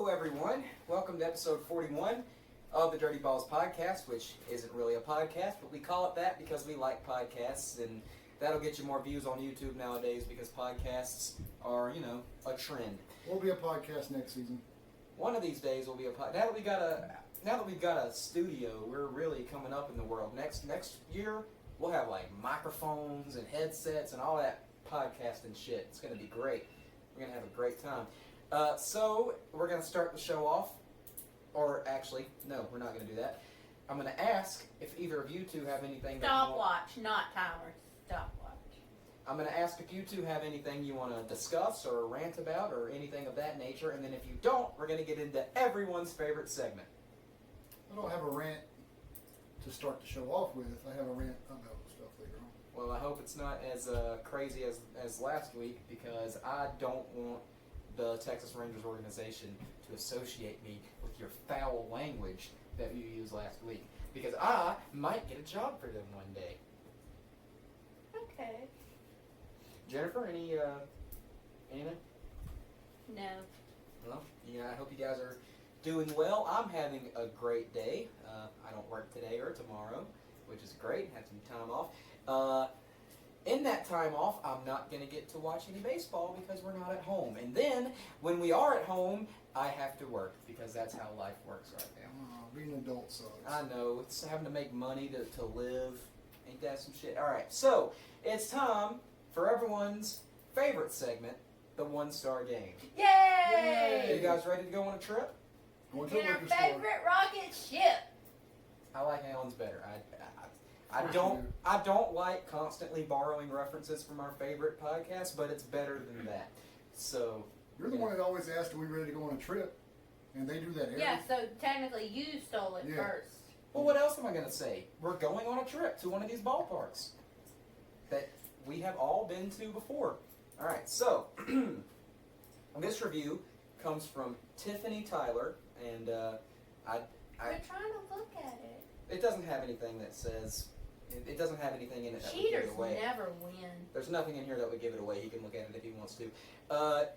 Hello, everyone. Welcome to episode 41 of the Dirty Balls podcast, which isn't really a podcast, but we call it that because we like podcasts, and that'll get you more views on YouTube nowadays because podcasts are, a trend. We'll be a podcast next season. One of these days will be a podcast. Now that we've got a studio, we're really coming up in the world. Next year, we'll have like microphones and headsets and all that podcasting shit. It's going to be great. We're going to have a great time. So we're going to start the show off. Or actually, no, we're not going to do that. I'm going to ask if either of you two have anything. Stopwatch, not timer. Stopwatch. I'm going to ask if you two have anything you want to discuss or rant about or anything of that nature. And then if you don't, we're going to get into everyone's favorite segment. I don't have a rant to start the show off with. I have a rant about stuff later on. Well, I hope it's not as crazy as last week because I don't want the Texas Rangers organization to associate me with your foul language that you used last week because I might get a job for them one day. Okay. Jennifer, anything? No. Well, yeah, I hope you guys are doing well. I'm having a great day. I don't work today or tomorrow, which is great. Had some time off. In that time off, I'm not going to get to watch any baseball because we're not at home. And then, when we are at home, I have to work because that's how life works right now. Being an adult sucks. I know. It's having to make money to live. Ain't that some shit? All right, so it's time for everyone's favorite segment, the one-star game. Yay! Are you guys ready to go on a trip? Going to In the our liquor store. favorite rocket ship. I like Alan's better. I don't like constantly borrowing references from our favorite podcast, but it's better than that. So You're the one that always asks, are we ready to go on a trip? And they do that every Yeah, so technically you stole it first. well, what else am I going to say? We're going on a trip to one of these ballparks that we have all been to before. All right, so this review comes from Tiffany Tyler, and We're trying to look at it. it doesn't have anything that says. It doesn't have anything in it that would give Cheaters it away. never win. There's nothing in here that would give it away. He can look at it if he wants to.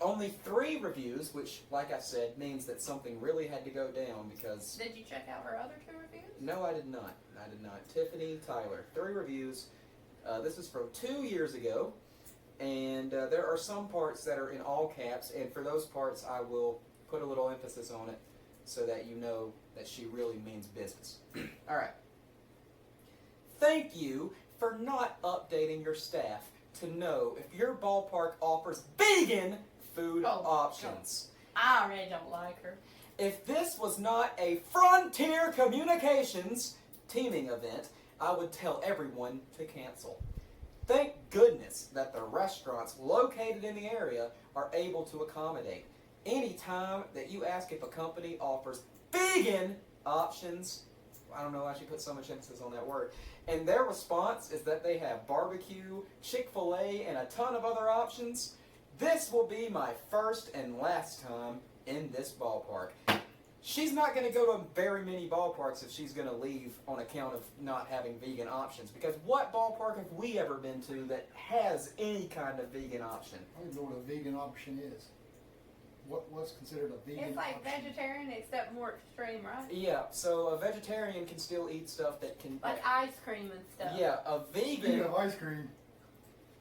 Only 3 reviews, which, like I said, means that something really had to go down because... Did you check out her other 2 reviews? No, I did not. Tiffany Tyler. 3 reviews. This is from 2 years ago. And there are some parts that are in all caps. And for those parts, I will put a little emphasis on it so that you know that she really means business. All right. Thank you for not updating your staff to know if your ballpark offers vegan food options. I already don't like her. If this was not a Frontier Communications teaming event, I would tell everyone to cancel. Thank goodness that the restaurants located in the area are able to accommodate. Anytime that you ask if a company offers vegan options, I don't know why she put so much emphasis on that word. And their response is that they have barbecue, Chick-fil-A, and a ton of other options. This will be my first and last time in this ballpark. She's not going to go to very many ballparks if she's going to leave on account of not having vegan options. Because what ballpark have we ever been to that has any kind of vegan option? I don't know what a vegan option is. What's considered a vegan It's like option? vegetarian except more extreme, right? Yeah, so a vegetarian can still eat stuff that can... Like ice cream and stuff. Yeah, a vegan... Speaking of ice cream.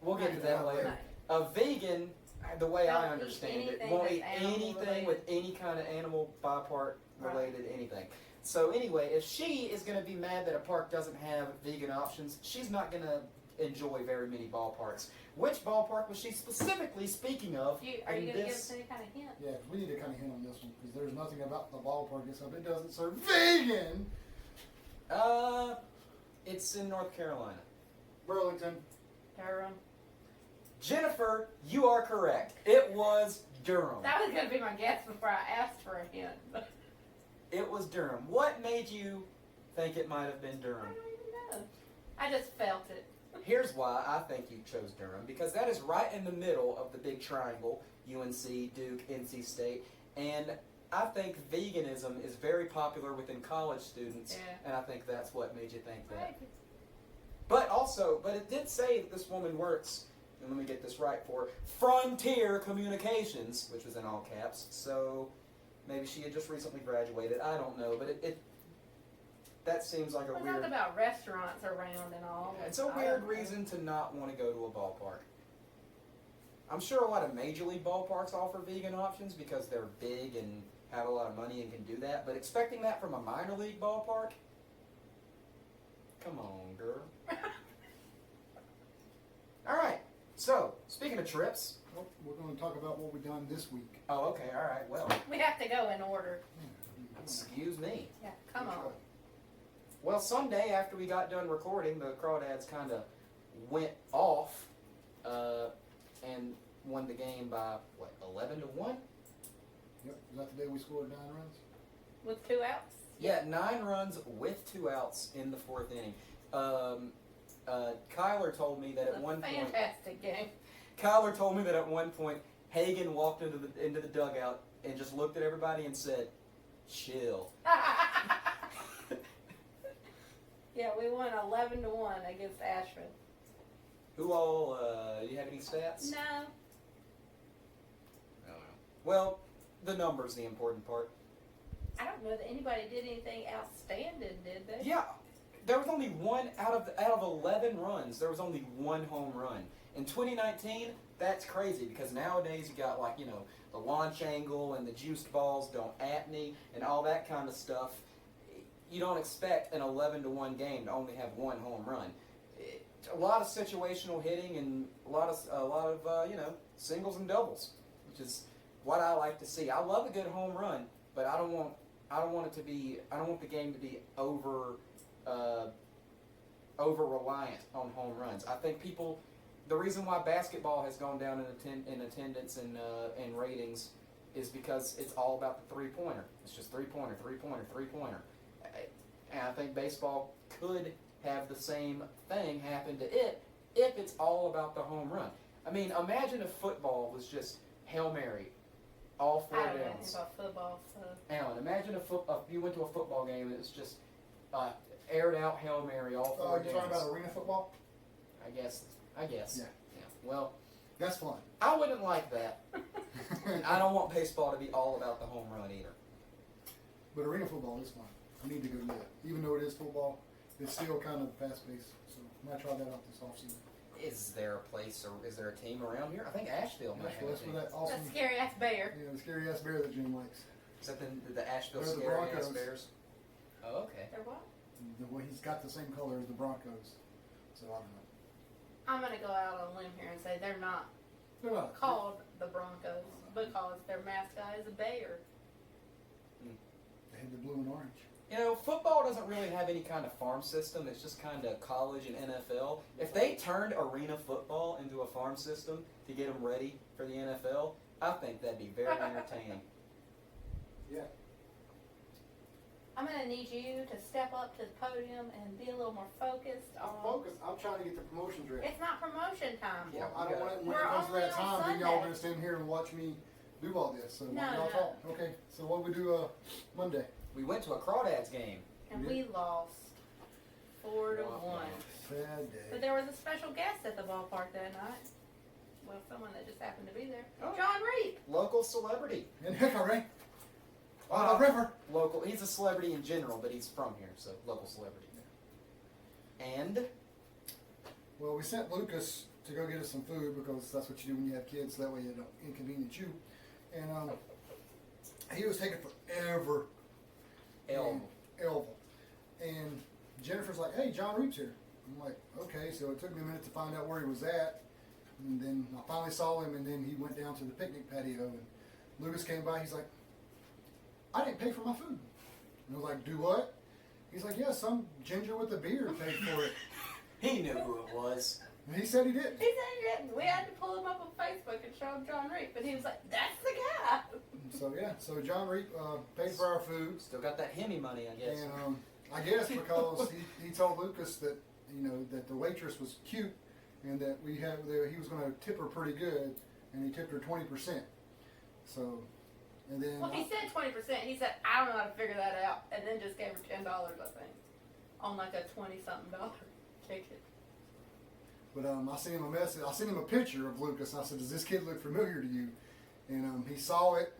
We'll get to that later. A vegan, the way I understand it, won't eat anything with any kind of animal, bipart related anything. So anyway, if she is going to be mad that a park doesn't have vegan options, she's not going to enjoy very many ballparks. Which ballpark was she specifically speaking of? Are you going to give us any kind of hint? Yeah, we need to kind of hint on this one because there's nothing about the ballpark itself. It doesn't serve vegan. It's in North Carolina. Burlington. Durham. Jennifer, you are correct. It was Durham. That was going to be my guess before I asked for a hint. It was Durham. What made you think it might have been I Durham? don't even know. I just felt it. Here's why I think you chose Durham. Because that is right in the middle of the big triangle, UNC, Duke, NC State. And I think veganism is very popular within college students. Yeah. And I think that's what made you think that. Right. But it did say that this woman works, and let me get this right, for Frontier Communications, which was in all caps. So Maybe she had just recently graduated. I don't know, but that seems like a Well, weird. talk about restaurants around and all. It's a I weird don't know. reason to not want to go to a ballpark. I'm sure a lot of major league ballparks offer vegan options because they're big and have a lot of money and can do that. But expecting that from a minor league ballpark? Come on, girl. All right. So, speaking of trips. Well, we're going to talk about what we've done this week. Oh, okay. All right. Well, We have to go in order. excuse me. Yeah, come on. Well, Sunday after we got done recording, the Crawdads kind of went off and won the game by, 11-1? Yep. Was that the day we scored 9 runs? With 2 outs? Yeah, 9 runs with 2 outs in the 4th inning. Kyler told me that at one point. Fantastic game. Kyler told me that at one point Hagan walked into the dugout and just looked at everybody and said, "Chill." Yeah, we won 11-1 against Ashford. Who all? Do you have any stats? No. I don't know. Well, the number's the important part. I don't know that anybody did anything outstanding, did they? Yeah, there was only one out of 11 runs. There was only 1 home run. In 2019, that's crazy because nowadays you got the launch angle and the juiced balls don't at me and all that kind of stuff. You don't expect an 11-1 game to only have 1 home run. A lot of situational hitting and a lot of singles and doubles, which is what I like to see. I love a good home run, but I don't want the game to be over reliant on home runs. I think the reason why basketball has gone down in attendance and ratings is because it's all about the 3-pointer. It's just 3-pointer, 3-pointer, 3-pointer. And I think baseball could have the same thing happen to it if it's all about the home run. I mean, imagine if football was just Hail Mary, all 4 I don't know anything downs. about football, so. Alan, imagine if you went to a football game and it's just aired out Hail Mary, all 4 You're downs. talking about arena football? I guess. Yeah. Well, That's fun. I wouldn't like that. And I don't want baseball to be all about the home run either. But arena football is fun. I need to go do that. Even though it is football, it's still kind of fast-paced. So I might try that out this offseason. Is there a place or is there a team around here? I think Asheville might have a That's team. where that awesome, That scary ass bear. the scary-ass bear that Jim likes. Is that the Asheville They're the Scary Ass Broncos. Bears? Oh, okay. They're what? He's got the same color as the Broncos. So I don't know. I'm gonna go out on a limb here and say they're not They're not called the Broncos because their mascot is a bear. They have the blue and orange. You know, football doesn't really have any kind of farm system. It's just kind of college and NFL. If they turned arena football into a farm system to get them ready for the NFL, I think that'd be very entertaining. Yeah. I'm gonna need you to step up to the podium and be a little more focused on. Focus. I'm trying to get the promotions ready. It's not promotion time. Yeah. I don't want it when We're it comes to only that on time, then y'all Sunday. gonna stand here and watch me do all this. So why No, don't y'all no. talk? Okay. So what we do Monday? We went to a Crawdads game. And we lost 4-1. Sad day. But there was a special guest at the ballpark that night. Well, someone that just happened to be there. Oh. John Reed. Local celebrity. And heck, all right. River. Local. He's a celebrity in general, but he's from here, so local celebrity. And Well, we sent Lucas to go get us some food because that's what you do when you have kids. So that way it don't inconvenience you. And he was taking forever. Elval. And Jennifer's like, "Hey, John Reed's here." I'm like, "Okay." So it took me a minute to find out where he was at. And then I finally saw him, and then he went down to the picnic patio. And Lucas came by. He's like, "I didn't pay for my food." And I was like, "Do what?" He's like, "Yeah, some ginger with a beard paid for it." he knew who it was. And he said he didn't. He said he didn't. We had to pull him up on Facebook and show him John Reed. But he was like, that's the guy. So yeah, so John Reed paid for our food. Still got that Hemi money, I guess. And I guess because he told Lucas that that the waitress was cute and that he was going to tip her pretty good, and he tipped her 20%. So, and then Well, he said 20%. He said, I don't know how to figure that out. And then just gave her $10, I think, on like a $20-something ticket. But I sent him a message. I sent him a picture of Lucas, and I said, "Does this kid look familiar to you?" And he saw it,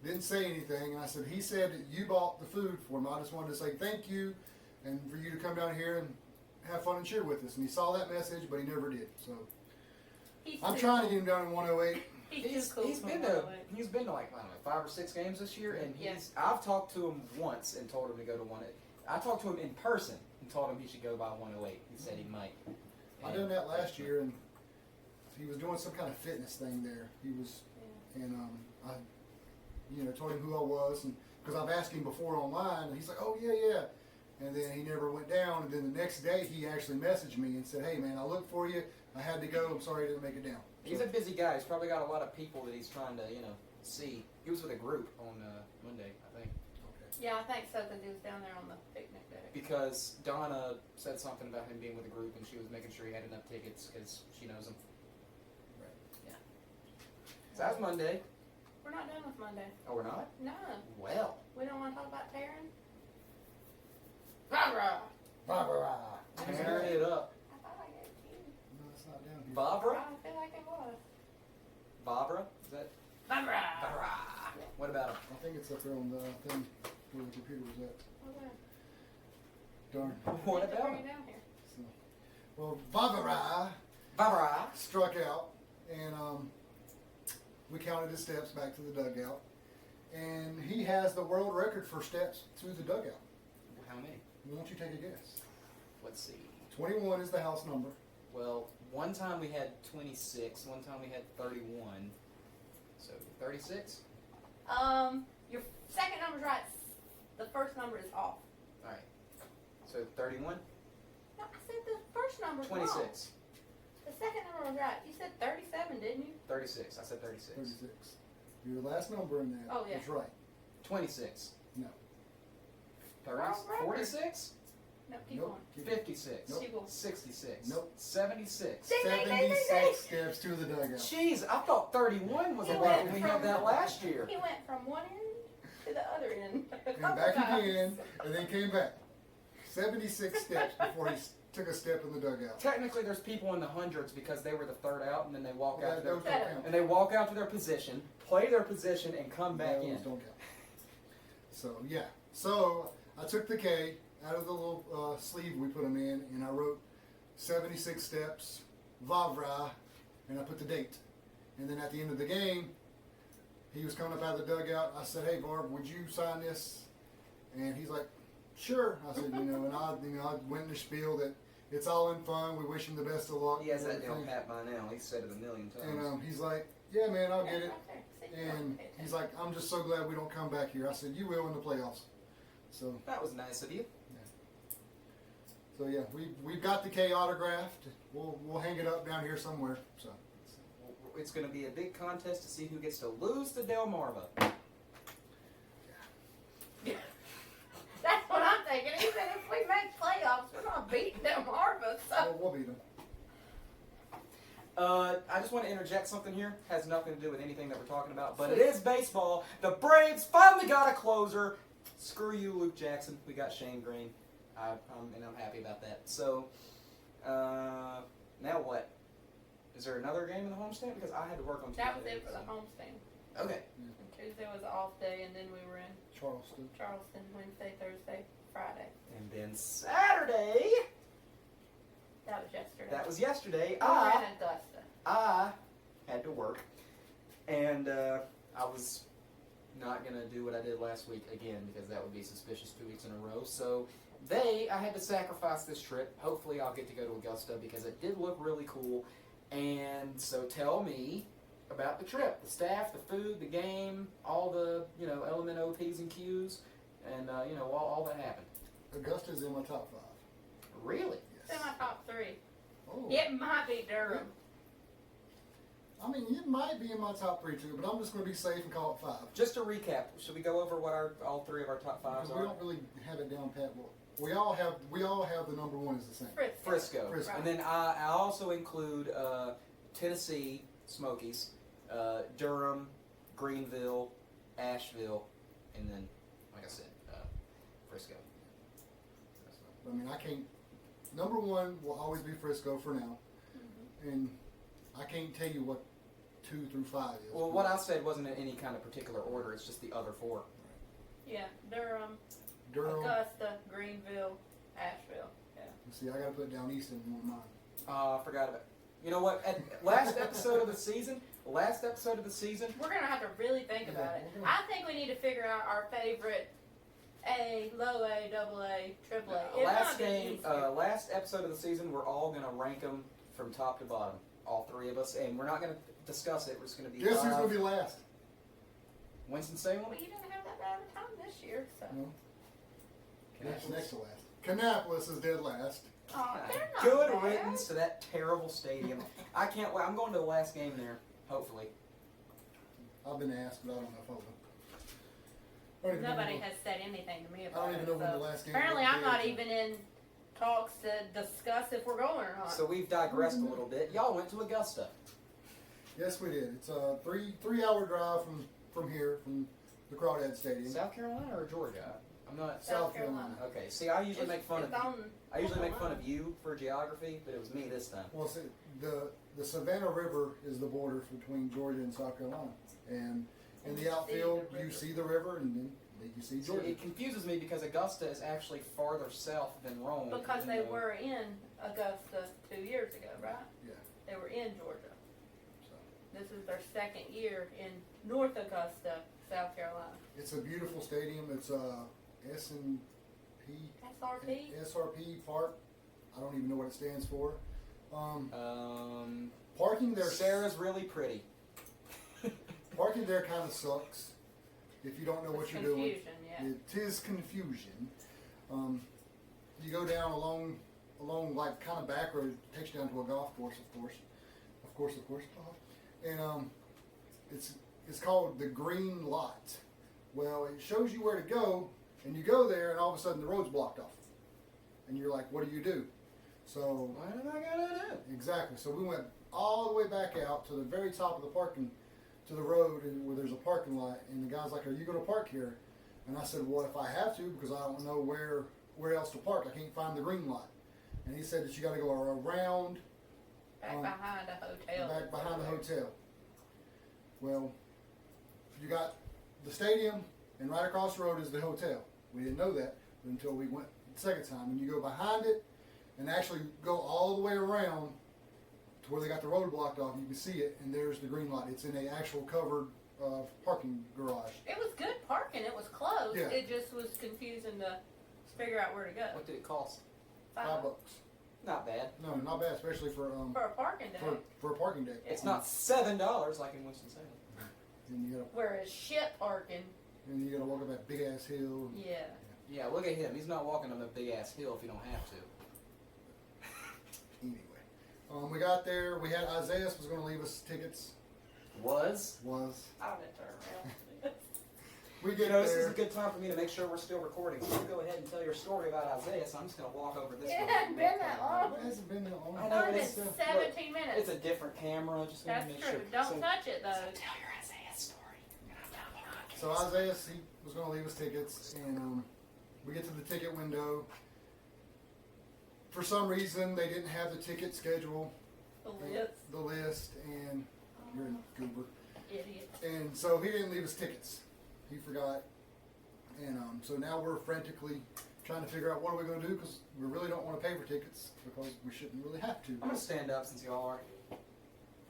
didn't say anything. And I said, he said that you bought the food for him. I just wanted to say thank you and for you to come down here and have fun and cheer with us. And he saw that message, but he never did. So I'm trying to get him down in 108. He's been to like, I don't know, 5 or 6 games this year, and I've talked to him once and told him to go to 108. I talked to him in person and told him he should go by 108. He said he might. I done that last year, and he was doing some kind of fitness thing there. He was, and I, told him who I was, and because I've asked him before online, and he's like, "Oh yeah." And then he never went down. And then the next day, he actually messaged me and said, "Hey man, I looked for you. I had to go. I'm sorry I didn't make it down." He's a busy guy. He's probably got a lot of people that he's trying to, see. He was with a group on Monday, I think. Okay. Yeah, I think so, because he was down there on the picnic day. Because Donna said something about him being with a group, and she was making sure he had enough tickets because she knows him. Right. Yeah. So that was Monday. We're not done with Monday. Oh, we're not? No. Well. We don't want to talk about Taryn? Barbara! Barbara. Tearing it up. I thought I gave it to you. No, it's not down here. Barbara? I feel like it was. Barbara? Is that? Barbara! Barbara. What about him? I think it's up there on the thing where the computer was at. Okay. Darn. What Need to about bring him? it down here. So, well, Barbara Barbara. struck out, and we counted his steps back to the dugout, and he has the world record for steps to the dugout. How many? Why don't you take a guess? Let's see. 21 is the house number. Well, one time we had 26. One time we had 31. So 36. Your second number's right. The first number is off. All right. So 31. No, I said the first number's wrong. 26. The second number was right. You said 37, didn't you? 36. I said 36. 36. Your last number in that Oh, yeah. is right. 26. No. 30, Wrong record. 46. No, keep Nope. going. Keep 56. Nope. Keep going. 66. Nope. 76. Ding, ding, ding, ding, ding. 76 steps to the dugout. Jeez, I thought 31 was He a went lot when we from- had that last year. He went from one end to the other end. a And couple back times. again, and then came back. 76 steps before he took a step in the dugout. Technically, there's people in the hundreds because they were the third out, and then they walk out to Those their don't count. and they walk out to their position, play their position, and come back Those in. don't count. So yeah, so I took the K out of the little sleeve we put them in, and I wrote 76 steps, Vavra, and I put the date. And then at the end of the game, he was coming up out of the dugout. I said, "Hey, Barb, would you sign this?" And he's like, "Sure." I said, and I went in the spiel that it's all in fun. We wish him the best of luck. He has and that deal everything. pat by now. He's said it a million times. And he's like, "Yeah, man, I'll get it." Right there. See, you And don't pay he's attention. like, "I'm just so glad we don't come back here." I said, "You will in the playoffs." So That was nice of you. yeah, we've got the K autographed. We'll hang it up down here somewhere. So It's going to be a big contest to see who gets to lose to Delmarva. That's what I'm thinking. Even if we make playoffs, we're not beating Delmarva. So we'll beat them. I just want to interject something here. Has nothing to do with anything that we're talking about, but it is baseball. The Braves finally got a closer. Screw you, Luke Jackson. We got Shane Green, and I'm happy about that. So, now what? Is there another game in the homestand? Because I had to work on Tuesday. that was it for the homestand. Okay. And Tuesday was an off day, and then we were in Charleston. Charleston Wednesday, Thursday, Friday. And then Saturday. That was yesterday. That was yesterday. We were in Augusta. I had to work, and I was not going to do what I did last week again because that would be suspicious 2 weeks in a row. So I had to sacrifice this trip. Hopefully I'll get to go to Augusta because it did look really cool. And so tell me about the trip, the staff, the food, the game, all the, elemental P's and Q's, and, all that happened. Augusta's in my top 5. Really? It's in my top 3. Oh. It might be Durham. I mean, it might be in my top 3 too, but I'm just going to be safe and call it 5. Just to recap, should we go over what all 3 of our top 5s Because we are? don't really have it down pat. Well, we all have the number 1 is the same. Frisco. Frisco. And then I also include Tennessee Smokies, Durham, Greenville, Asheville, and then, like I said, Frisco. I mean, I can't. Number 1 will always be Frisco for now, and I can't tell you what 2 through 5 is. Well, what I said wasn't in any kind of particular order. It's just the other 4. Yeah, Durham, Durham. Augusta, Greenville, Asheville. Yeah. See, I got to put down Easton in one of mine. I forgot about it. You know what? At last episode of the season, We're gonna have to really think about it. I think we need to figure out our favorite A, low A, double A, triple A. It's last not game, easier. last episode of the season, we're all gonna rank them from top to bottom, all 3 of us, and we're not gonna discuss it. We're just gonna be. Guess who's live. going to be last? Winston-Salem. Well, you didn't have that bad of a time this year, so. No. Kannapolis. Next to last. Kannapolis is dead last. Oh, they're not Good bad. riddance to that terrible stadium. I can't wait. I'm going to the last game there, hopefully. I've been asked, but I don't know if I will. I don't even know Nobody when- has said anything to me I about don't it. even know when so the last game apparently, was. I'm not even in talks to discuss if we're going or not. So we've digressed a little bit. Y'all went to Augusta. Yes, we did. It's a 3-hour drive from here, from the Crawdads Stadium. South Carolina or Georgia? I'm not. South Carolina. Okay. See, I usually make fun of. It's on I usually make fun Oklahoma. of you for geography, but it was me this time. Well, see, the Savannah River is the border between Georgia and South Carolina, and in the outfield you see the river, and then you see See, Georgia. it confuses me because Augusta is actually farther south than Rome. Because even they though- were in Augusta 2 years ago, right? Yeah. They were in Georgia. So, This is their second year in North Augusta, South Carolina. it's a beautiful stadium. It's S&P SRP? Park. I don't even know what it stands for. Um, Parking there. Sarah's really pretty. Parking there kind of sucks if you don't know what It's you're doing. confusion, yeah. It is confusion. You go down along like kind of back road, takes you down to a golf course, of course. And it's called the Green Lot. Well, it shows you where to go, and you go there, and all of a sudden the road's blocked off, and you're like, what do you do? So What am I gonna do? exactly. So we went all the way back out to the very top of the parking, to the road, and where there's a parking lot, and the guy's like, "Are you going to park here?" And I said, "Well, if I have to, because I don't know where else to park. I can't find the green lot." And he said that you got to go around Back behind a hotel. back behind the hotel. Well, you got the stadium, and right across the road is the hotel. We didn't know that until we went the second time. And you go behind it, and actually go all the way around to where they got the road blocked off. You can see it, and there's the green light. It's in a actual covered parking garage. It was good parking. It was close. Yeah. It just was confusing to figure out where to go. What did it cost? $5. Not bad. No, not bad, especially for For a parking day. for a parking day. It's not $7 like in Winston-Salem. And you Whereas shit parking, gotta walk up that big ass hill. yeah. Yeah, look at him. He's not walking on a big ass hill if you don't have to. Anyway, we got there. We had Isaiah was going to leave us tickets. Was? I'll get turn around. We You get know, this is a there. good time for me to make sure we're still recording. So you go ahead and tell your story about Isaiah, so I'm just going to walk over this It way. hadn't been that long. It hasn't been that long. I It's know, only been it's, 17 minutes. It's a different camera. Just gonna That's make true. sure. Don't So- touch it though. Tell your Isaiah story. So Isaiah, he was going to leave us tickets, and we get to the ticket window. For some reason, they didn't have the ticket schedule, The list. and you're a goober. Idiot. And so he didn't leave us tickets. He forgot. And so now we're frantically trying to figure out what are we going to do, because we really don't want to pay for tickets because we shouldn't really have to. I'm going to stand up since y'all are.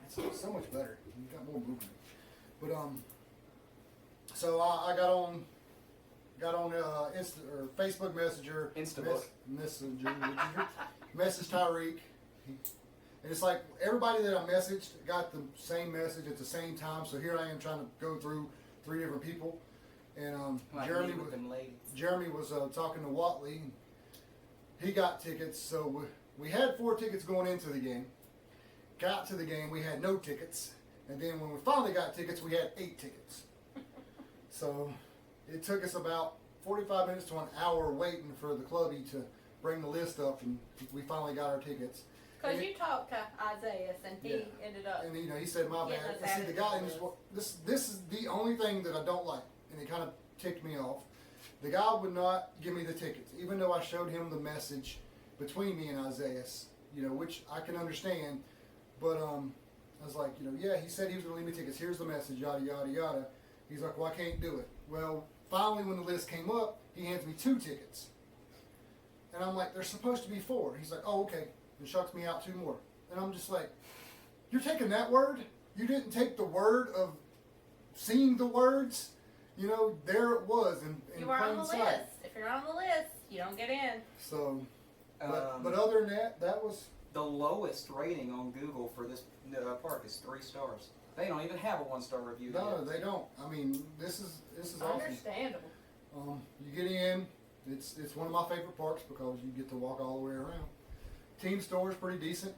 It's so much better. You've got more movement. But so I got on or Facebook Messenger. Instabook. Message Tyreek. And it's like everybody that I messaged got the same message at the same time. So here I am trying to go through 3 different people. And Like Jeremy me with them ladies. was talking to Watley. And he got tickets. So we had 4 tickets going into the game. Got to the game, we had no tickets. And then when we finally got tickets, we had 8 tickets. So it took us about 45 minutes to an hour waiting for the clubby to bring the list up, and we finally got our tickets. Because And you talked to Isaiah and he Yeah. ended up. And he said, "My Yeah, bad." that's And see, the added guy, to and the this is the only thing that I don't like, and it kind of ticked me off. The guy would not give me the tickets, even though I showed him the message between me and Isaiah, which I can understand. But I was like, you know, yeah, he said he was going to leave me tickets. Here's the message, yada, yada, yada. He's like, well, I can't do it. Well, finally, when the list came up, he hands me 2 tickets. And I'm like, there's supposed to be 4. He's like, oh, okay. And shucks me out 2 more. And I'm just like, you're taking that word? You didn't take the word of seeing the words? You know, there it was in You are on the plain list. sight. If you're not on the list, you don't get in. So, but other than that, that was... The lowest rating on Google for this park is 3 stars. They don't even have a 1-star review No, yet. they don't. I mean, this is awesome. Understandable. You get in. It's one of my favorite parks because you get to walk all the way around. Team store is pretty decent.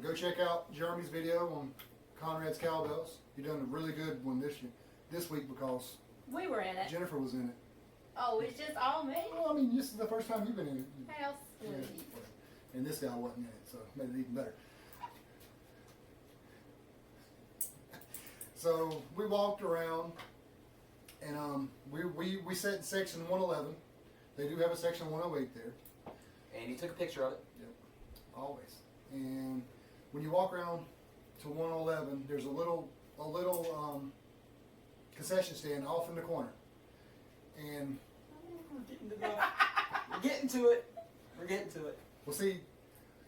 Go check out Jeremy's video on Conrad's Cowbells. He done a really good one this week because We were in it. Jennifer was in it. Oh, it's just all me? Well, I mean, this is the first time you've been in it. How sweet. And this guy wasn't in it, so it made it even better. So we walked around, and we sat in section 111. They do have a section 108 there. And he took a picture of it. Yep, always. And when you walk around to 111, there's a little concession stand off in the corner. And We're getting to it. We're getting to it. well, see,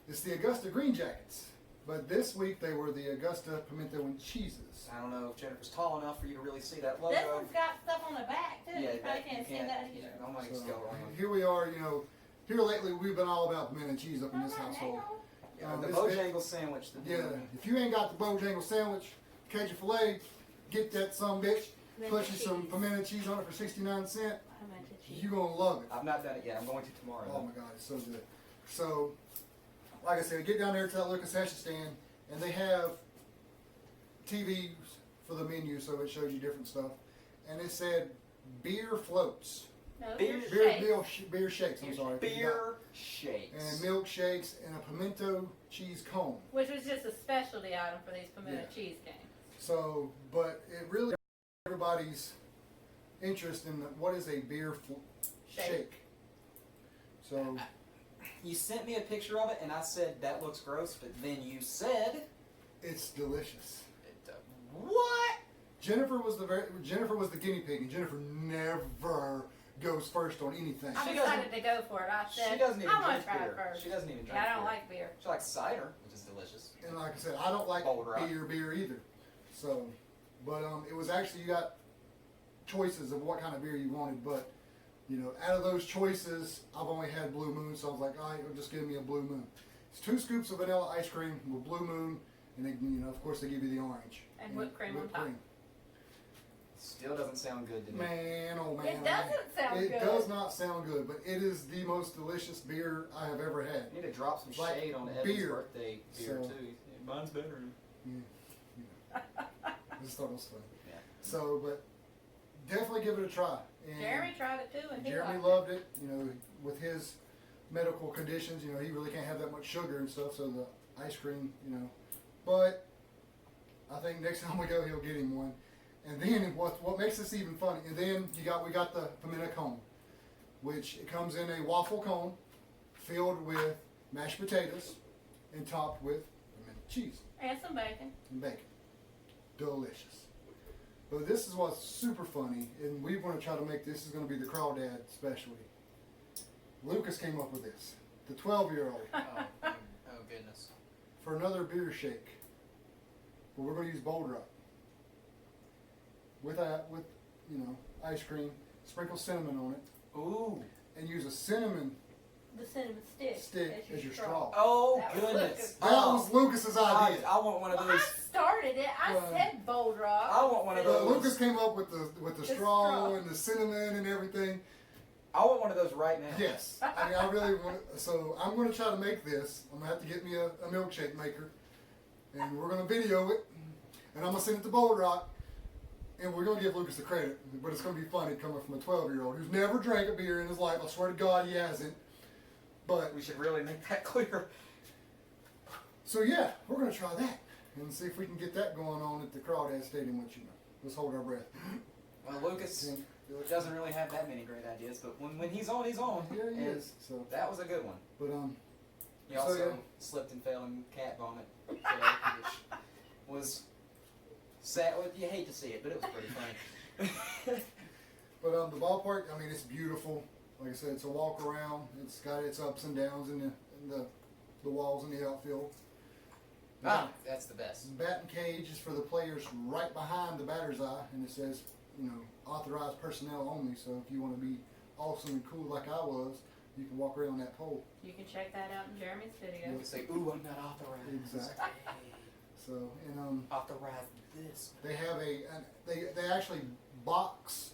it's the Augusta Green Jackets, but this week they were the Augusta Pimento and Cheeses. I don't know if Jennifer's tall enough for you to really see that logo. This one's got stuff on the back, too. Yeah, you probably that- can't see that either. Yeah, I'm like So, go around. here we are, you know. Here lately, we've been all about pimento and cheese up in this household. The This- Bojangles sandwich. Yeah, if you ain't got the Bojangles sandwich, Cajun filet, get that some bitch. Put you some pimento cheese on it for 69 cents. You're gonna love it. I've not done it yet. I'm going to tomorrow. Oh my God, it's so good. So, like I said, get down there to that little concession stand, and they have TVs for the menu, so it shows you different stuff. And it said beer floats, No, Beer- beer shakes. beer shakes. I'm sorry. Beer shakes. And milkshakes and a pimento cheese cone. Which was just a specialty item for these pimento Yeah. cheese games. So, but it really got everybody's interest in what is a beer shake. So, You sent me a picture of it, and I said that looks gross. But then you said, it's delicious. "What?" Jennifer was the guinea pig, and Jennifer never goes first on anything. I'm She excited to go for it. I She said, doesn't even I want drink to try beer. it first. She doesn't even drink Yeah, I don't beer. like beer. She likes cider, which is delicious. And like I said, I don't like Bold Rock. beer either. So, but it was actually, you got choices of what kind of beer you wanted. But you know, out of those choices, I've only had Blue Moon, so I was like, all right, just give me a Blue Moon. It's 2 scoops of vanilla ice cream with Blue Moon, and then, you know, of course, they give you the orange And whipped cream on top. Still doesn't sound good to me. Man, oh man, It doesn't sound it good. does not sound good, but it is the most delicious beer I have ever had. You need to drop some Like shade on Evan's beer. birthday beer So- too. Mine's better. I just thought it was funny. Yeah. So, but definitely give it a try. And Jeremy tried it too, and he Jeremy liked loved it. You know, with his medical conditions, you know, he really can't have that much sugar and stuff. So the ice cream, you know, but I think next time we go, he'll get him one. And then what makes this even funny? And then we got the pimento cone, which it comes in a waffle cone filled with mashed potatoes and topped with pimento cheese it. And some bacon. and bacon. Delicious. But this is what's super funny, and we want to try to make this is going to be the Crawdad specialty. Lucas came up with this, the 12-year-old, Oh goodness. for another beer shake. But we're going to use Bold Rock with you know, ice cream, sprinkle cinnamon on it, Ooh. and use a cinnamon The cinnamon stick. stick as your straw. Oh That was goodness. Lucas. That was Lucas's idea. I want one of Well, those. I started it. I Well, said Bold Rock. I want one of But those. Lucas came up with the straw straw. and the cinnamon and everything. I want one of those right now. Yes, I mean, I really want. So I'm going to try to make this. I'm going to have to get me a milkshake maker, and we're going to video it, and I'm going to send it to Bold Rock, and we're going to give Lucas the credit. But it's going to be funny coming from a 12-year-old who's never drank a beer in his life. I swear to God, he hasn't. But We should really make that clear. so yeah, we're going to try that and see if we can get that going on at the Crawdads Stadium. Which, you know, let's hold our breath. Well, Lucas And- doesn't really have that many great ideas, but when he's on, he's on. Here he And is. So, That was a good one. but He So, also yeah. slipped and fell in cat vomit today, which was sad. Well, you hate to see it, but it was pretty funny. But the ballpark, I mean, it's beautiful. Like I said, it's a walk around. It's got its ups and downs in the walls in the outfield. That's the best. The batting cage is for the players right behind the batter's eye, and it says, authorized personnel only. So if you want to be awesome and cool like I was, you can walk around that pole. You can check that out in Jeremy's video. You can say, "Ooh, I'm not authorized." Exactly. So Authorize this. they have they actually box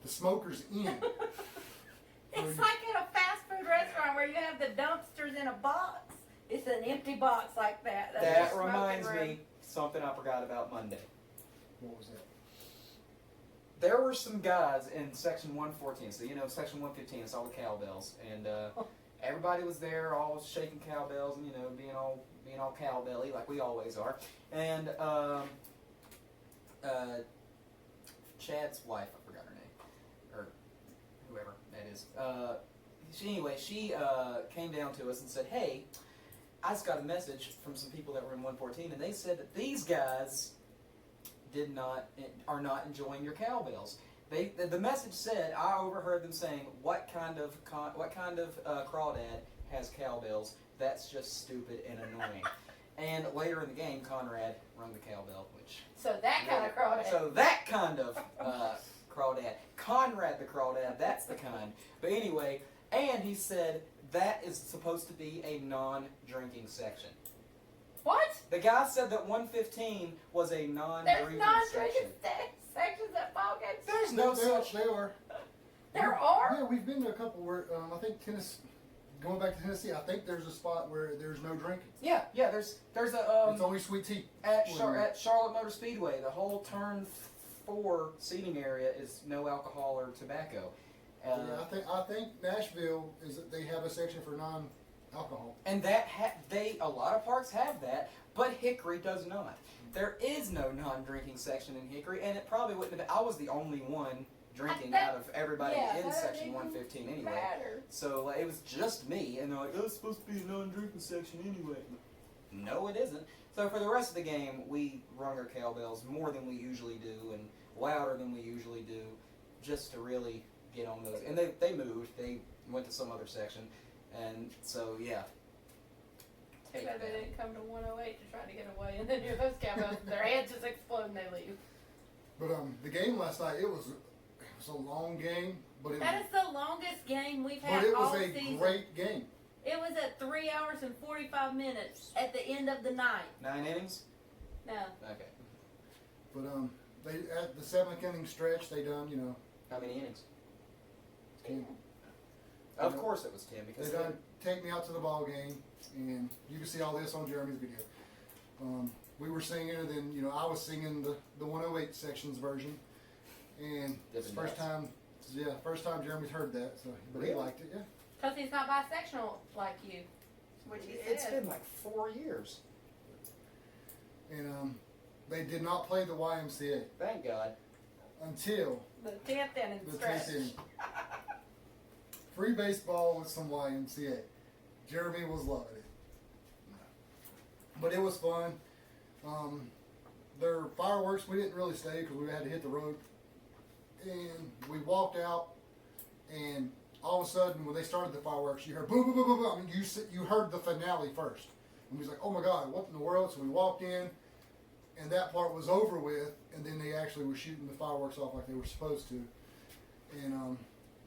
the smokers in. It's like in a fast food restaurant where you have the dumpsters in a box. It's an empty box like that. That's That your smoking reminds room. me something I forgot about Monday. What was that? There were some guys in section 114. So section 115 is all the cowbells, and everybody was there, all shaking cowbells, and being all cowbelly like we always are. And Chad's wife, I forgot her name, or whoever that is. She came down to us and said, "Hey, I just got a message from some people that were in 114, and they said that these guys are not enjoying your cowbells." The message said, I overheard them saying, "What kind of crawdad has cowbells? That's just stupid and annoying." And later in the game, Conrad rung the cowbell, which So that kind of crawdad. So that kind of crawdad, Conrad the crawdad, that's the kind. But anyway, and he said that is supposed to be a non-drinking section. What? The guy said that 115 was a There's non-drinking non-drinking section. sections at ball games. There's no such. They are. There are? Yeah, we've been to a couple where I think Tennessee. Going back to Tennessee, I think there's a spot where there's no drinking. Yeah. There's a It's only sweet tea. at Charlotte Motor Speedway. The whole turn 4 seating area is no alcohol or tobacco. Yeah, I think Nashville they have a section for non-alcohol. And that a lot of parks have that, but Hickory does not. There is no non-drinking section in Hickory, and it probably wouldn't have been. I was the only one drinking out of everybody in section 115 anyway. Matter. So it was just me, and they're like, "Oh, it's supposed to be a non-drinking section anyway." No, it isn't. So for the rest of the game, we rung our cowbells more than we usually do, and louder than we usually do, just to really get on those. And they moved. They went to some other section, and so yeah. Too bad they didn't come to 108 to try to get away, and then hear those cowbells, their heads just explode and they leave. But the game last night, it was a long game, but That is the longest game we've had it all was a season. great game. It was at 3 hours and 45 minutes at the end of the night. 9 innings? No. Okay. But they at the 7th inning stretch, they done How many innings? 10. Of course it was 10 because They done take me out to the ball game, and you can see all this on Jeremy's video. We were singing, and then I was singing the 108 sections version, and it's the first time Jeremy's heard that. So, but he Really? liked it, yeah. Because he's not bisexual like you. Which he it's said. been like 4 years. And they did not play the YMCA Thank God. until The 10th inning the stretch. 10th inning. Free baseball with some YMCA. Jeremy was loving it. But it was fun. Their fireworks, we didn't really stay because we had to hit the road. And we walked out, and all of a sudden, when they started the fireworks, you heard boom, boom, boom, boom, boom. I mean, you heard the finale first. And we was like, oh my God, what in the world? So we walked in, and that part was over with, and then they actually were shooting the fireworks off like they were supposed to. And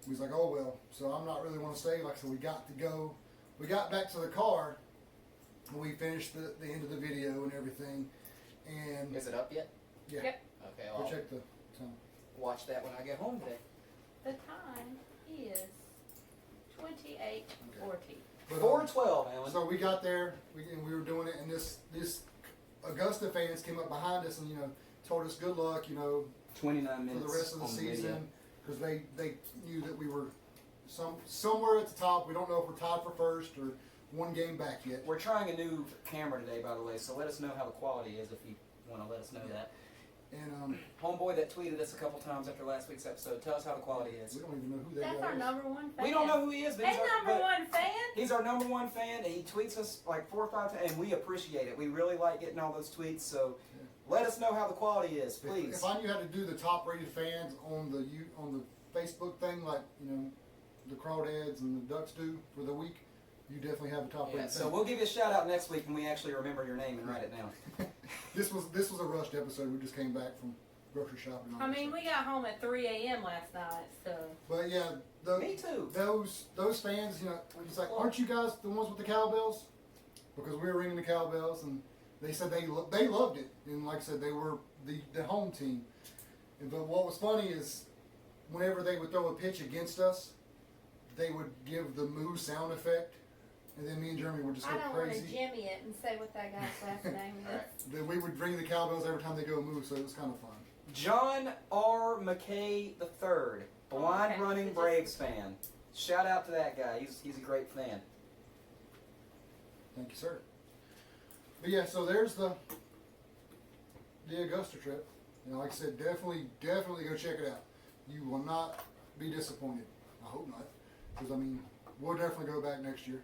we was like, oh well, so I'm not really want to stay. Like, so we got to go. We got back to the car, and we finished the end of the video and everything. And Is it up yet? yeah, Yep. Okay, go I'll check the time. watch that when I get home today. The time is 28:40. But, 4:12, Alan. so we got there, and we were doing it, and this Augusta fans came up behind us and told us good luck, 29 for minutes the rest of the on video. season, because they knew that we were somewhere at the top. We don't know if we're tied for first or one game back yet. We're trying a new camera today, by the way, so let us know how the quality is if you want to let us know that. And Homeboy that tweeted us a couple times after last week's episode, tell us how the quality is. we don't even know who that That's guy our is. number one fan. We don't know who he is, but Hey, number but one fan. he's our number one fan, and he tweets us like 4 or 5 times, and we appreciate it. We really like getting all those tweets, so Let us know how the quality is, please. If I knew how to do the top rated fans on the Facebook thing, like the Crawdads and the Ducks do for the week, you definitely have a top rated. So we'll give you a shout out next week when we actually remember your name and write it down. This was a rushed episode. We just came back from grocery shopping. I mean, we got home at 3 a.m. last night, so. But yeah, Me too. Those fans, it's like, aren't you guys the ones with the cowbells? Because we were ringing the cowbells, and they said they loved it, and like I said, they were the home team. But what was funny is, whenever they would throw a pitch against us, they would give the moo sound effect, and then me and Jeremy would just go I don't want to crazy. Jimmy it and say what that guy's last name is. Then we would ring the cowbells every time they go moo, so it was kind of fun. John R. McKay III, blind running Braves fan. Shout out to that guy. He's a great fan. Thank you, sir. But yeah, so there's the Augusta trip. Like I said, definitely go check it out. You will not be disappointed. I hope not, because I mean, we'll definitely go back next year.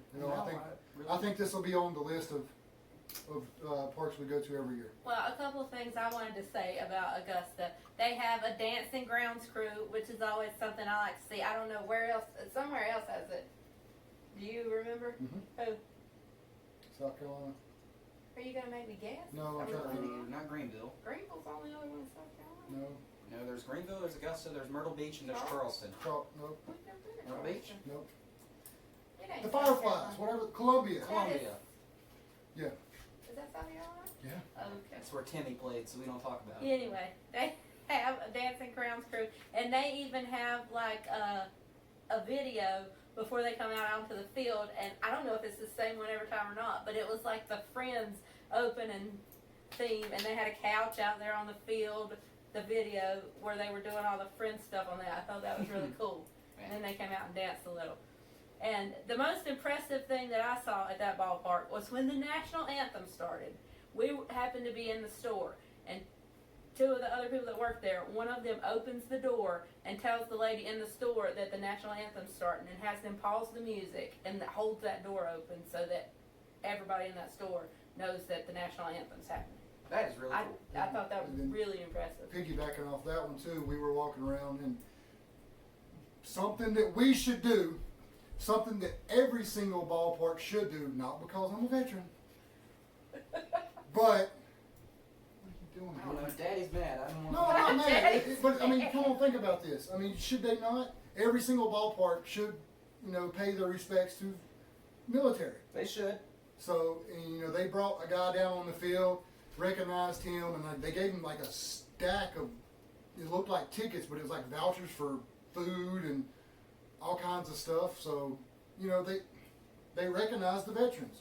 I think this will be on the list of parks we go to every year. Well, a couple of things I wanted to say about Augusta. They have a dancing grounds crew, which is always something I like to see. I don't know where else. Somewhere else has it. Do you remember? Mm-hmm. Who? South Carolina. Are you gonna make me guess? No, I'm trying to think. Not Greenville. Greenville's the only other one in South Carolina. No. No, there's Greenville, there's Augusta, there's Myrtle Beach, and there's Charleston. Nope. We've never been to Myrtle Beach? Charleston. Nope. It ain't The South Fireflies, Carolina. whatever. Columbia. Columbia. Yeah. Is that South Carolina? Yeah. Okay. That's where Timmy played, so we don't talk about it. Anyway, they have a dancing grounds crew, and they even have like a video before they come out onto the field. And I don't know if it's the same one every time or not, but it was like the Friends opening theme, and they had a couch out there on the field. The video where they were doing all the Friends stuff on that, I thought that was really cool. And then they came out and danced a little. And the most impressive thing that I saw at that ballpark was when the national anthem started. We happened to be in the store, and two of the other people that worked there, one of them opens the door and tells the lady in the store that the national anthem's starting, and has them pause the music and holds that door open so that everybody in that store knows that the national anthem's happening. That is really cool. I thought that was really impressive. Piggybacking off that one too, we were walking around, and something that we should do, something that every single ballpark should do, not because I'm a veteran, but what are you doing? I don't know, Daddy's mad. I don't want No, I'm not mad. But I mean, come on, think about this. I mean, should they not? Every single ballpark should, pay their respects to military. They should. So, and, they brought a guy down on the field, recognized him, and they gave him like a stack of, it looked like tickets, but it was like vouchers for food and all kinds of stuff. So, they recognize the veterans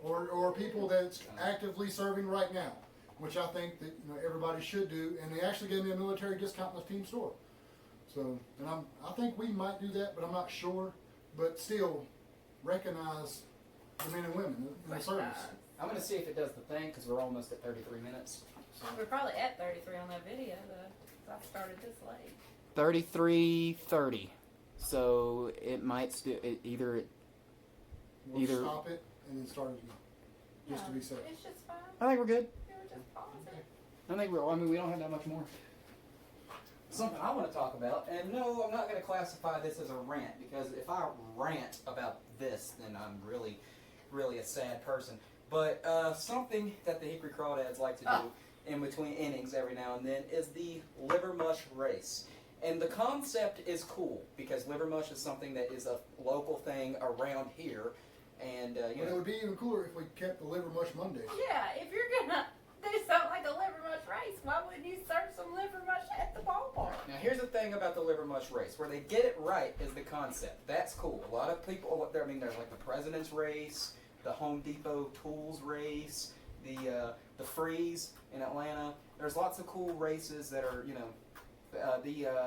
or people that's actively serving right now, which I think that everybody should do. And they actually gave me a military discount in the team store. So, and I think we might do that, but I'm not sure. But still, recognize the men and women in the service. I'm going to see if it does the thing, because we're almost at 33 minutes. We're probably at 33 on that video, though. 'Cause I started this late. 33:30. So it might either We'll Either- stop it and then start it again, just to be safe. It's just fine. I think we're good. We were just pausing. I think we don't have that much more. Something I want to talk about, and no, I'm not going to classify this as a rant, because if I rant about this, then I'm really, really a sad person. But something that the Hickory Crawdads like to do in between innings every now and then is the liver mush race. And the concept is cool, because liver mush is something that is a local thing around here. And, But it would be even cooler if we kept the Liver Mush Mondays. Yeah, if you're gonna do something like a liver mush race, why wouldn't you serve some liver mush at the ballpark? Now, here's the thing about the liver mush race. Where they get it right is the concept. That's cool. A lot of people, there's like the President's Race, the Home Depot Tools Race, the Freeze in Atlanta. There's lots of cool races that are,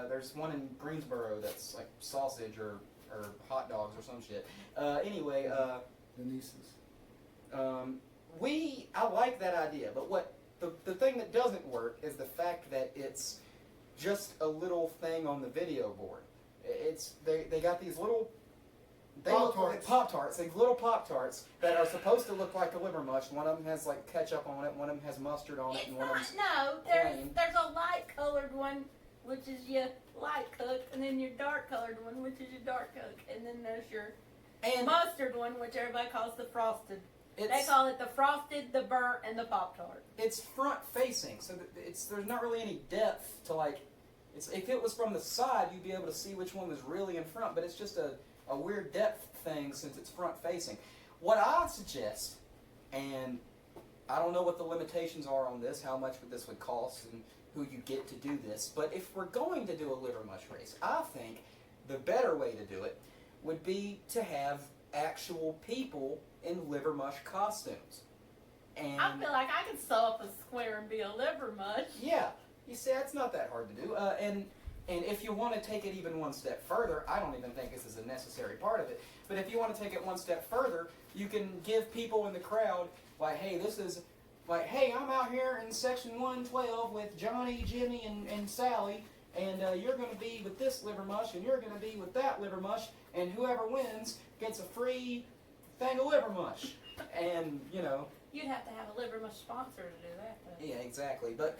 there's one in Greensboro that's like sausage or hot dogs or some shit. Anyway, The nieces. I like that idea, but what the thing that doesn't work is the fact that it's just a little thing on the video board. They got these little They look Pop-Tarts. like Pop-Tarts, like little Pop-Tarts that are supposed to look like a liver mush. One of them has like ketchup on it, one of them has mustard on it, It's and one not. of them's No, plain. there's a light colored one, which is your light Coke, and then your dark colored one, which is your dark Coke, and then there's your And mustard one, which everybody calls the frosted. They it's call it the frosted, the burnt, and the Pop-Tart. it's front facing, so that there's not really any depth to like. If it was from the side, you'd be able to see which one was really in front, but it's just a weird depth thing since it's front facing. What I suggest, and I don't know what the limitations are on this, how much this would cost, and who you get to do this, but if we're going to do a liver mush race, I think the better way to do it would be to have actual people in liver mush costumes. And I feel like I could sew up a square and be a liver mush. yeah, you see, it's not that hard to do. And if you want to take it even one step further, I don't even think this is a necessary part of it, but if you want to take it one step further, you can give people in the crowd, like, hey, this is, like, hey, I'm out here in section 112 with Johnny, Jimmy, and Sally, and you're going to be with this liver mush, and you're going to be with that liver mush, and whoever wins gets a free thing of liver mush. And, you know. You'd have to have a liver mush sponsor to do that, though. Yeah, exactly. But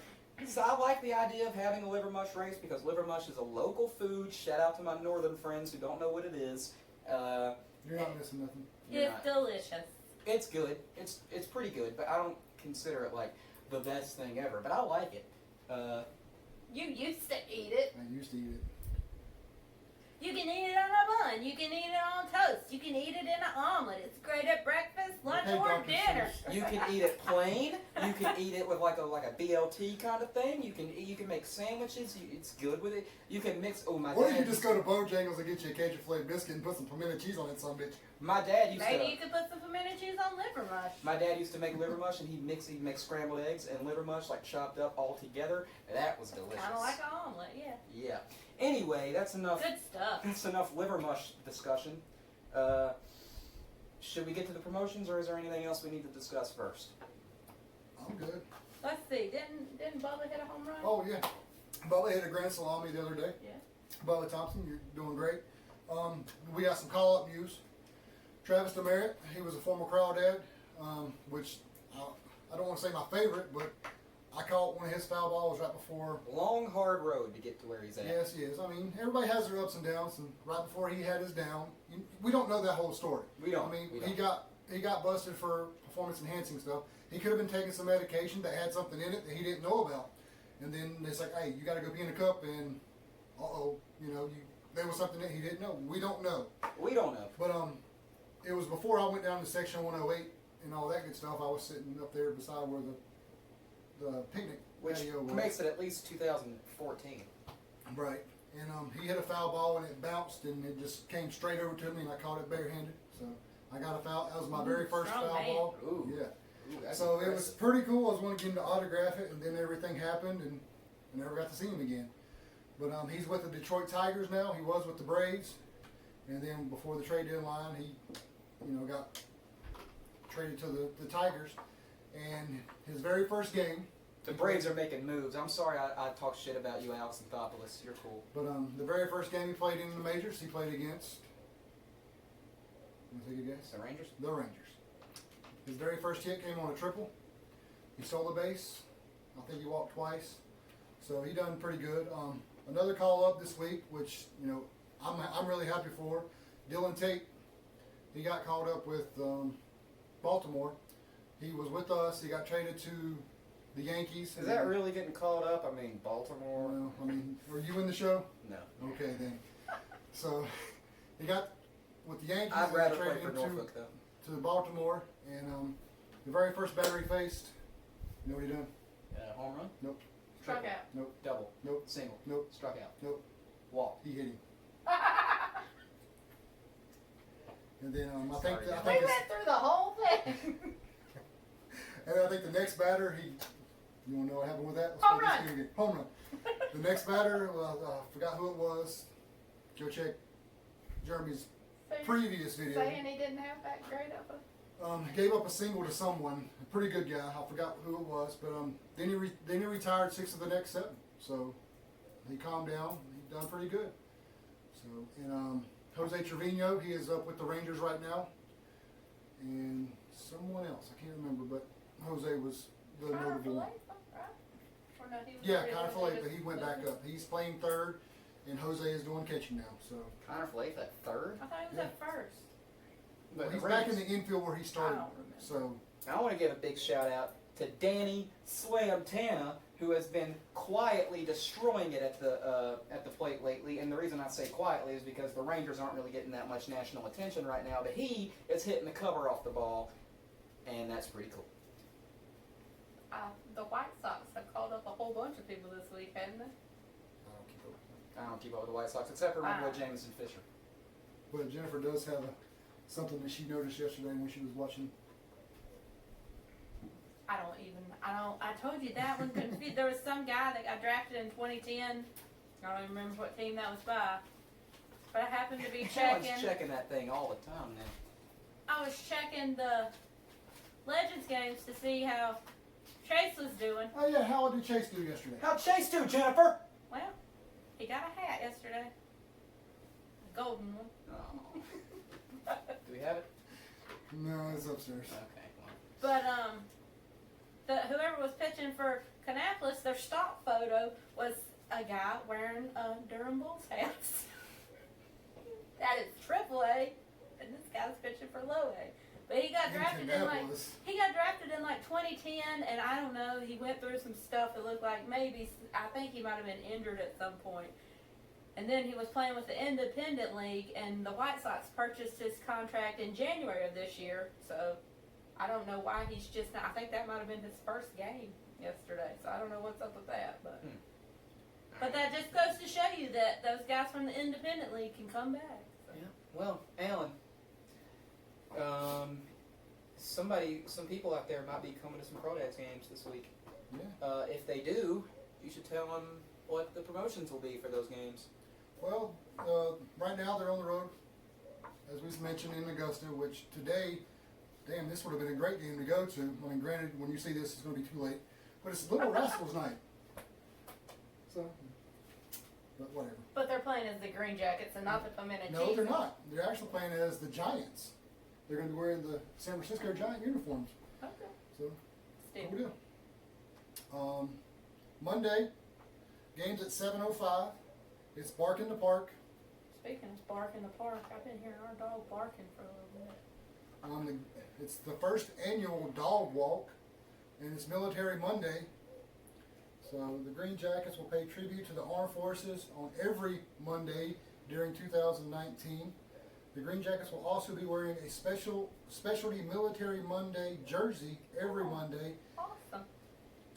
so I like the idea of having a liver mush race because liver mush is a local food. Shout out to my northern friends who don't know what it is. You're not missing nothing. You're It's not. delicious. It's good. It's pretty good, but I don't consider it like the best thing ever. But I like it. You used to eat it. I used to eat it. You can eat it on a bun. You can eat it on toast. You can eat it in an omelet. It's great at breakfast, lunch, Okay, or Dr. dinner. Seuss. You can eat it plain. You can eat it with like a BLT kind of thing. You can make sandwiches. It's good with it. You can mix. Oh my Or you dad. could just go to Bojangles and get you a Cajun flavored biscuit and put some pimento cheese on it, some bitch. My dad used Maybe to. you could put some pimento cheese on liver mush. My dad used to make liver mush, and he'd make scrambled eggs and liver mush like chopped up all together. And that was delicious. Kind of like an omelet, yeah. Yeah. Anyway, that's enough. Good stuff. That's enough liver mush discussion. Should we get to the promotions, or is there anything else we need to discuss first? I'm good. Let's see. Didn't Bubba hit a home run? Oh, yeah. Bubba hit a grand salami the other day. Yeah. Bubba Thompson, you're doing great. We got some call-up news. Travis Demerit, he was a former Crawdad, which I don't want to say my favorite, but I caught one of his foul balls right before. Long, hard road to get to where he's at. Yes, he is. I mean, everybody has their ups and downs, and right before he had his down, we don't know that whole story. We don't. I mean, we he don't. got busted for performance-enhancing stuff. He could have been taking some medication that had something in it that he didn't know about, and then it's like, hey, you got to go pee in a cup, and there was something that he didn't know. We don't know. We don't know. But it was before I went down to section 108 and all that good stuff. I was sitting up there beside where the picnic Which patio was. makes it at least 2014. Right. And he hit a foul ball and it bounced and it just came straight over to me and I caught it barehanded. So I got a foul. That was my very first strong foul man. ball. Ooh. Yeah. Ooh, that's So it was impressive. pretty cool. I was wanting to get him to autograph it, and then everything happened, and I never got to see him again. But he's with the Detroit Tigers now. He was with the Braves, and then before the trade deadline, he, got traded to the Tigers. And his very first game. The Braves are making moves. I'm sorry I talked shit about you, Alex Anthopoulos. You're cool. But the very first game he played in the majors, he played against. Want to take a guess? The Rangers? The Rangers. His very first hit came on a triple. He stole the base. I think he walked twice. So he done pretty good. Another call up this week, which I'm really happy for. Dylan Tate. He got called up with Baltimore. He was with us. He got traded to the Yankees. Is that really getting called up? I mean, Baltimore? Well, were you in the show? No. Okay then. So he got with the Yankees. I'd he rather got play traded for Norfolk, though. to Baltimore, and the very first batter he faced, you know what he done? Home run? Nope. Struck Triple. out. Nope. Double? Nope. Single? Nope. Struck out? Nope. Walk? He hit him. And then I Sorry, think Dan. We it's, went through the whole thing. and I think the next batter you want to know what happened with that? Let's Home play this run. game again. Home run. The next batter, I forgot who it was. Go check Jeremy's So you're previous video. saying he didn't have that great of a... Gave up a single to someone, a pretty good guy. I forgot who it was, but then he retired 6 of the next 7. So he calmed down. He done pretty good. So and Jose Trevino, he is up with the Rangers right now. And someone else, I can't remember, but Jose was the notable one. Yeah, Connor Fillet, but he went back up. He's playing third, and Jose is doing catching now. So Connor Flaith at third? I thought he was at first. But he's back in the infield where he started. So I want to give a big shout out to Danny Swamtana, who has been quietly destroying it at the plate lately. And the reason I say quietly is because the Rangers aren't really getting that much national attention right now. But he is hitting the cover off the ball, and that's pretty cool. The White Sox have called up a whole bunch of people this week, haven't they? I don't keep up with the White Sox except for my boy Jameson Fisher. But Jennifer does have something that she noticed yesterday when she was watching. I told you that one confused. There was some guy that got drafted in 2010. I don't even remember what team that was by. But I happened to be checking. Helen's checking that thing all the time now. I was checking the Legends games to see how Chase was doing. Oh yeah, how did Chase do yesterday? How'd Chase do, Jennifer? Well, he got a hat yesterday. A golden one. Oh. Do we have it? No, it's upstairs. Okay. But whoever was pitching for Kannapolis, their stock photo was a guy wearing a Durham Bulls hat. That is AAA, and this guy's pitching for low A. But he got drafted in like 2010, and I don't know. He went through some stuff that looked like I think he might have been injured at some point. And then he was playing with the Independent League, and the White Sox purchased his contract in January of this year. So I don't know why he's just not. I think that might have been his first game yesterday. So I don't know what's up with that. But that just goes to show you that those guys from the Independent League can come back. So. Yeah. Well, Alan, some people out there might be coming to some Crawdads games this week. Yeah. If they do, you should tell them what the promotions will be for those games. Well, right now they're on the road, as we mentioned, in Augusta, which today, damn, this would have been a great game to go to. I mean, granted, when you see this, it's going to be too late. But it's Little Rascals night. So, but whatever. But they're playing as the Green Jackets and not the Pimento. No, they're not. They're actually playing as the Giants. They're going to be wearing the San Francisco Giant uniforms. Okay. So, Steve. cool deal. Monday, games at 7:05. It's Bark in the Park. Speaking of bark in the park, I've been hearing our dog barking for a little bit. It's the first annual dog walk, and it's Military Monday. So the Green Jackets will pay tribute to the armed forces on every Monday during 2019. The Green Jackets will also be wearing a specialty Military Monday jersey every Monday. Awesome.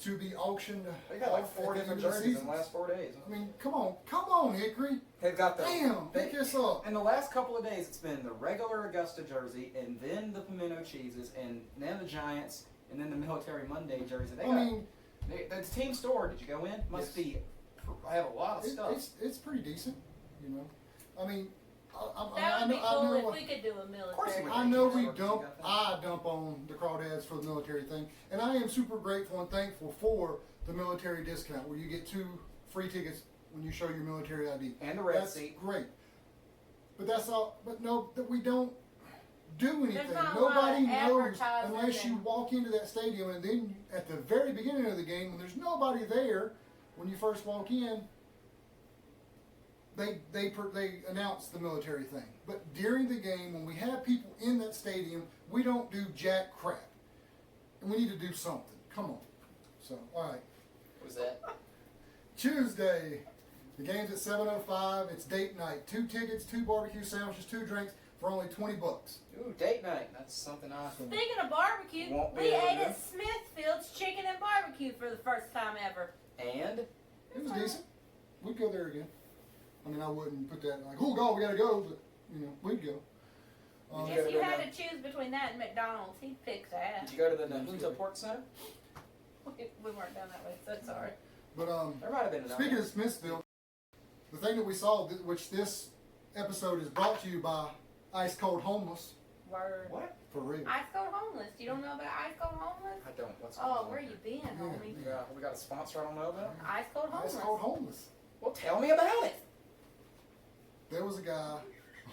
To be auctioned. They got like 4 different jerseys in the last 4 days. I mean, come on, Hickory. They've got pick this up. In the last couple of days, it's been the regular Augusta jersey, and then the Pimento cheeses, and then the Giants, and then the Military Monday jersey. The team store. Did you go in? Must be. I have a lot of stuff. It's pretty decent, you know. I mean, That would be cool if we could do a military. I know I dump on the Crawdads for the military thing, and I am super grateful and thankful for the military discount where you get 2 free tickets when you show your military ID. And the red That's seat. Great. But that's all. But no, that we don't do anything. Nobody knows unless you walk into that stadium, and then at the very beginning of the game, when there's nobody there, when you first walk in, they announce the military thing. But during the game, when we have people in that stadium, we don't do jack crap. And we need to do something. Come on. So, all right. What was that? Tuesday, the game's at 7:05. It's date night. 2 tickets, 2 barbecue sandwiches, 2 drinks for only $20. Ooh, date night. That's something awesome. Speaking of barbecue, we ate at Smithfield's Chicken and Barbecue for the first time ever. And? It was decent. We'd go there again. I mean, I wouldn't put that like, oh God, we gotta go, but you know, we'd go. If you had to choose between that and McDonald's, he'd pick that. Did you go to the Nahunta Pork Center? We weren't down that way, so sorry. But there might have been speaking of Smithfield, the thing that we saw, which this episode is brought to you by Ice Cold Homeless. Word. What? For real. Ice Cold Homeless. You don't know about Ice Cold Homeless? I don't. What's going on? Where you been, homie? We got a sponsor I don't know about? Ice Cold Homeless. Ice Cold Homeless. Well, tell me about it. There was a guy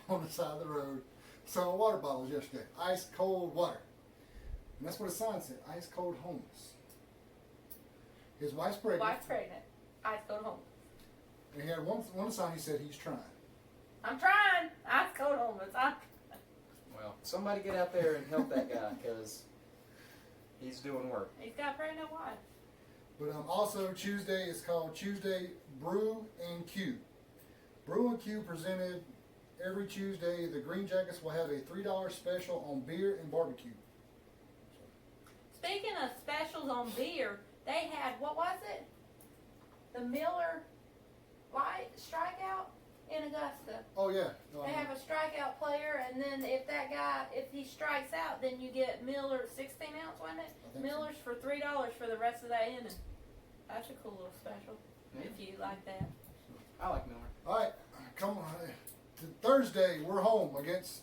on the side of the road, selling water bottles yesterday. Ice cold water. And that's what his sign said, ice cold homeless. His wife's pregnant. Wife's pregnant. Ice cold homeless. And he had one sign he said he's trying. I'm trying. Ice cold homeless. Well, somebody get out there and help that guy because he's doing work. He's got a pregnant wife. But also Tuesday is called Tuesday Brew and Q. Brew and Q presented every Tuesday. The Green Jackets will have a $3 special on beer and barbecue. Speaking of specials on beer, they had, what was it? The Miller Light strikeout in Augusta. Oh yeah. They have a strikeout player, and then if that guy, if he strikes out, then you get Miller 16 ounce, wasn't I it? think Miller's for $3 for the rest of that inning. That's a cool little special. Yeah. If you like that. I like Miller. All right, come on. Thursday we're home against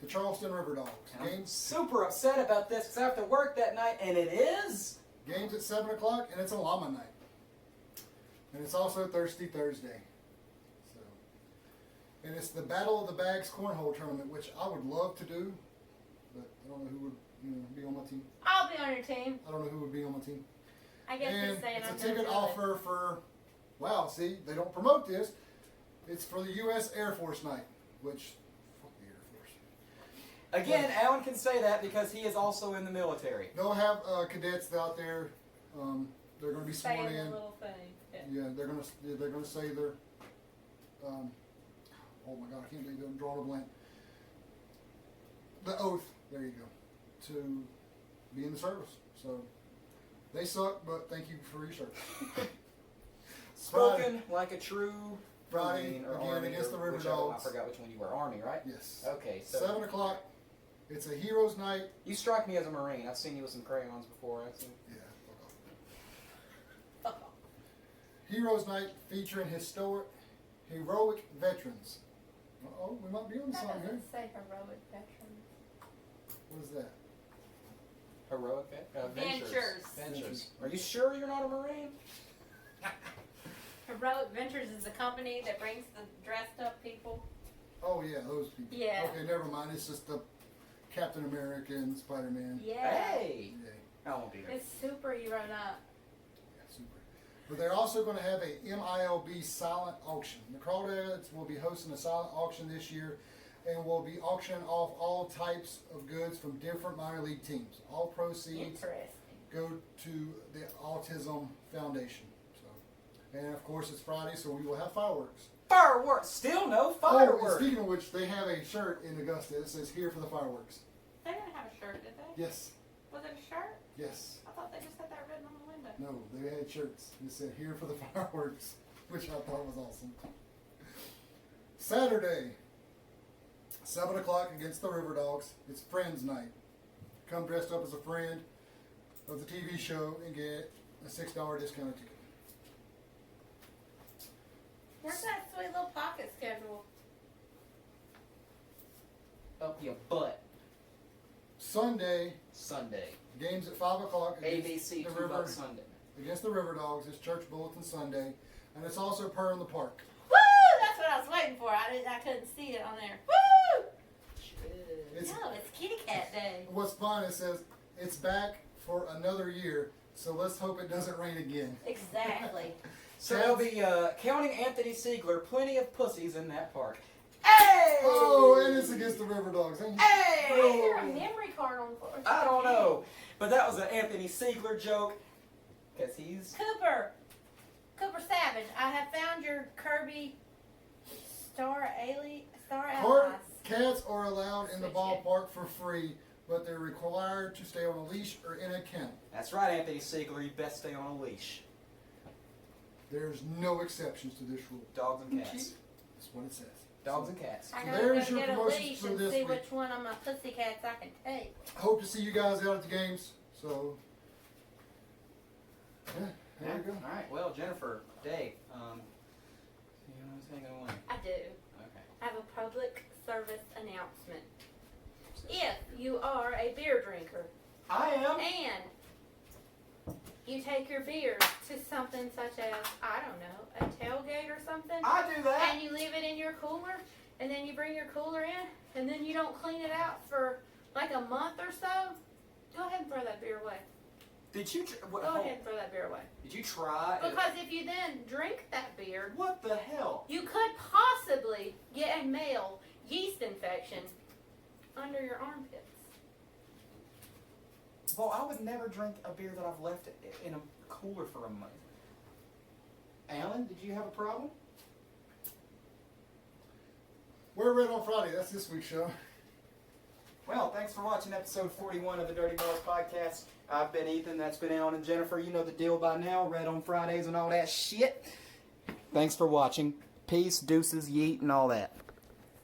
the Charleston River Dogs. I'm Games super upset about this because I have to work that night, and it is. Games at 7 o'clock, and it's a llama night. And it's also Thirsty Thursday. So, and it's the Battle of the Bags Cornhole Tournament, which I would love to do, but I don't know who would be on my team. I'll be on your team. I don't know who would be on my team. I guess And he's saying I'm it's going a to ticket do it. offer for, wow, see, they don't promote this. It's for the U.S. Air Force night, which, fuck the Air Force. Again, Alan can say that because he is also in the military. They'll have cadets out there. They're going to be sworn Saying in. the little thing. Yeah, they're gonna say their. Oh my God, I can't believe I'm drawing a blank. The oath. There you go. To be in the service. So they suck, but thank you for your service. Spoken like a true Friday, Marine or again, Army against or the River whichever one. Dogs. I forgot which one you were. Army, right? Yes. Okay, so 7 o'clock. It's a heroes night. you strike me as a Marine. I've seen you with some crayons before. I've seen. Yeah. Fuck off. Fuck off. Heroes night featuring heroic veterans. Uh-oh, we might be on That something here. doesn't say heroic veterans. What is that? Heroic Ventures. Ventures. Are you sure you're not a Marine? Heroic Ventures is a company that brings the dressed up people. Oh yeah, those people. Yeah. Okay, never mind. It's just the Captain America and Spider-Man. Yeah. Hey! Yeah, I won't be there. It's superhero night. yeah, super. But they're also going to have a MILB silent auction. The Crawdads will be hosting a silent auction this year, and will be auctioning off all types of goods from different minor league teams. All proceeds Interesting. go to the Autism Foundation. So, and of course it's Friday, so we will have fireworks. Fireworks! Still no Oh, and fireworks! speaking of which, they have a shirt in Augusta that says "Here for the fireworks." They didn't have a shirt, did they? Yes, Was it a shirt? yes. I thought they just had that written on the window. No, they had shirts that said "Here for the fireworks," which I thought was awesome. Saturday, 7 o'clock against the River Dogs. It's Friends Night. Come dressed up as a friend of the TV show and get a $6 discounted ticket. Where's that sweet little pocket schedule? Up your butt. Sunday, Sunday. games at 5 o'clock against ABC the 2 River bucks Sunday. against the River Dogs. It's Church Bulletin Sunday, and it's also Per in the Park. Woo! That's what I was waiting for. I couldn't see it on there. Woo! It's, No, it's Kitty Cat Day. what's fun, it says it's back for another year, so let's hope it doesn't rain again. Exactly. So they'll be counting Anthony Siegler plenty of pussies in that park. Hey! Oh, and it's against the River Dogs. Ain't it? Hey! Why is there a memory card on the floor? I don't know. But that was an Anthony Siegler joke. Because he's... Cooper Savage, I have found your Kirby Star Allies. Cats are allowed in the Switch it. ballpark for free, but they're required to stay on a leash or in a kennel. That's right, Anthony Siegler. You best stay on a leash. There's no exceptions to this rule. Dogs and cats. That's what it says. Dogs and cats. I So gotta there's go your get a promotions leash for and this see week. which one of my pussycats I can take. Hope to see you guys out at the games. So, yeah, there you go. All right. Well, Jennifer, Dave, you know anything I want? I do. Okay. I have a public service announcement. If you are a beer drinker I am. and you take your beer to something such as, I don't know, a tailgate or something, I do that. and you leave it in your cooler, and then you you bring your cooler in and then you don't clean it out for like a month or so, go ahead and throw that beer away. Did you? Go ahead and throw that beer away. Did you try? Because if you then drink that beer, What the hell? you could possibly get a male yeast infection under your armpits. Well, I would never drink a beer that I've left in a cooler for a month. Alan, did you have a problem? We're Red on Friday. That's this week's show. Well, thanks for watching episode 41 of the Dirty Balls Podcast. I've been Ethan, that's been Alan and Jennifer. You know the deal by now, Red on Fridays and all that shit. Thanks for watching. Peace, deuces, yeet, and all that.